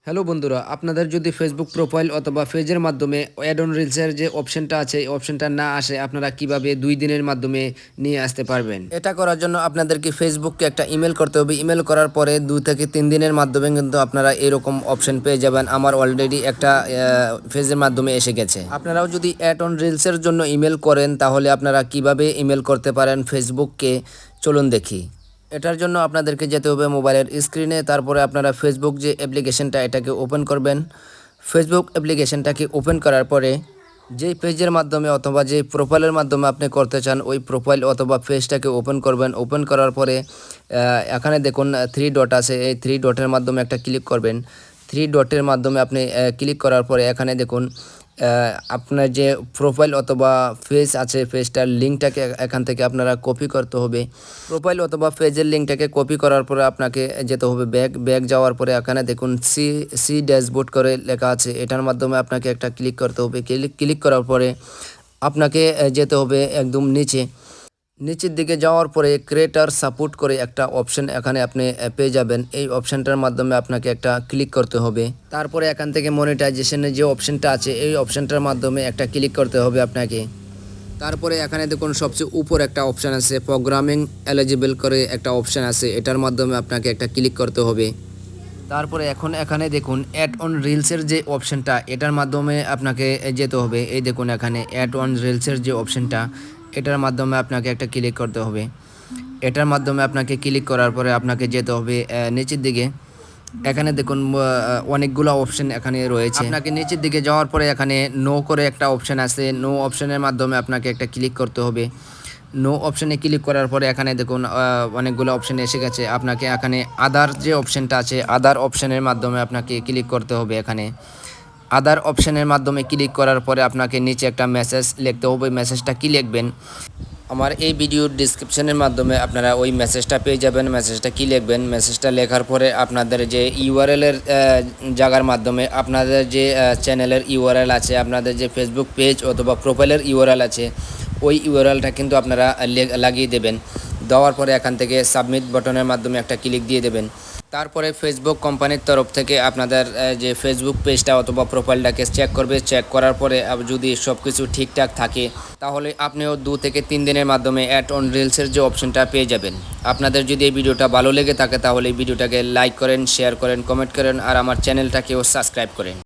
Hello বন্ধুরা, আপনাদের যদি ফেসবুক প্রোফাইল অথবা পেজের মাধ্যমে অ্যাড অন রিলসের যে অপশনটা আছে এই অপশনটা না আসে, আপনারা কিভাবে 2 দিনের মাধ্যমে নিয়ে আসতে পারবেন। এটা করার জন্য আপনাদেরকে ফেসবুককে একটা ইমেল করতে হবে। ইমেল করার পরে 2 থেকে 3 দিনের মাধ্যমে কিন্তু আপনারা এরকম অপশন পেয়ে যাবেন। আমার অলরেডি একটা পেজের মাধ্যমে এসে গেছে। আপনারাও যদি অ্যাড অন রিলসের জন্য ইমেল করেন তাহলে আপনারা কিভাবে ইমেল করতে পারেন ফেসবুককে, চলুন দেখি। এটার জন্য আপনাদেরকে যেতে হবে মোবাইলের স্ক্রিনে। তারপরে আপনারা ফেসবুক যে অ্যাপ্লিকেশনটা এটাকে ওপেন করবেন। ফেসবুক অ্যাপ্লিকেশনটাকে ওপেন করার পরে যেই পেজের মাধ্যমে অথবা যেই প্রোফাইলের মাধ্যমে আপনি করতে চান ওই প্রোফাইল অথবা পেজটাকে ওপেন করবেন। ওপেন করার পরে এখানে দেখুন 3 ডট আছে, এই 3 ডটের মাধ্যমে একটা ক্লিক করবেন। 3 ডটের মাধ্যমে আপনি ক্লিক করার পরে এখানে দেখুন আপনার যে প্রোফাইল অথবা পেজ আছে পেজটার লিঙ্কটাকে এখান থেকে আপনারা কপি করতে হবে। প্রোফাইল অথবা পেজের লিঙ্কটাকে কপি করার পরে আপনাকে যেতে হবে ব্যাক যাওয়ার পরে এখানে দেখুন সি ড্যাশবোর্ড করে লেখা আছে, এটার মাধ্যমে আপনাকে একটা ক্লিক করতে হবে। ক্লিক করার পরে আপনাকে যেতে হবে একদম নিচের দিকে যাওয়ার পরে ক্রিয়েটর সাপোর্ট করে একটা অপশন এখানে আপনি পেয়ে যাবেন। এই অপশনটার মাধ্যমে আপনাকে একটা ক্লিক করতে হবে। তারপরে এখান থেকে মনিটাইজেশনের যে অপশনটা আছে এই অপশনটার মাধ্যমে একটা ক্লিক করতে হবে আপনাকে। তারপরে এখানে দেখুন সবচেয়ে উপর একটা অপশান আছে প্রোগ্রামিং এলিজিবল করে একটা অপশান আছে, এটার মাধ্যমে আপনাকে একটা ক্লিক করতে হবে। তারপরে এখন এখানে দেখুন অ্যাড অন রিলসের যে অপশানটা এটার মাধ্যমে আপনাকে যেতে হবে। এই দেখুন এখানে অ্যাড অন রিলসের যে অপশানটা এটার মাধ্যমে আপনাকে একটা ক্লিক করতে হবে। এটার মাধ্যমে আপনাকে ক্লিক করার পরে আপনাকে যেতে হবে নিচের দিকে। এখানে দেখুন অনেকগুলো অপশন এখানে রয়েছে। আপনাকে নিচের দিকে যাওয়ার পরে এখানে নো করে একটা অপশন আছে, নো অপশনের মাধ্যমে আপনাকে একটা ক্লিক করতে হবে। নো অপশনে ক্লিক করার পরে এখানে দেখুন অনেকগুলো অপশন এসে গেছে। আপনাকে এখানে আদার যে অপশনটা আছে আদার অপশনের মাধ্যমে আপনাকে ক্লিক করতে হবে। এখানে আদার অপশনের মাধ্যমে ক্লিক করার পরে আপনাকে নিচে একটা মেসেজ লিখতে হবে। মেসেজটা কি লিখবেন আমার এই ভিডিওর ডিসক্রিপশনের মাধ্যমে আপনারা ওই মেসেজটা পেয়ে যাবেন। মেসেজটা কি লিখবেন, মেসেজটা লেখার পরে আপনাদের যে ইউআরএলের জায়গার মাধ্যমে আপনাদের যে চ্যানেলের ইউআরএল আছে, আপনাদের যে ফেসবুক পেজ অথবা প্রোফাইলের ইউআরএল আছে ওই ইউআরএলটা কিন্তু আপনারা লাগিয়ে দেবেন। দেওয়ার পরে এখান থেকে সাবমিট বাটনের মাধ্যমে একটা ক্লিক দিয়ে দেবেন। তারপরে ফেসবুক কোম্পানির তরফ থেকে আপনাদের যে ফেসবুক পেজটা অথবা প্রোফাইলটাকে চেক করবে। চেক করার পরে যদি সব কিছু ঠিকঠাক থাকে তাহলে আপনিও 2 থেকে 3 দিনের মাধ্যমে অ্যাড অন রিলসের যে অপশনটা পেয়ে যাবেন। আপনাদের যদি এই ভিডিওটা ভালো লেগে থাকে তাহলে এই ভিডিওটাকে লাইক করেন, শেয়ার করেন, কমেন্ট করেন আর আমার চ্যানেলটাকেও সাবস্ক্রাইব করেন।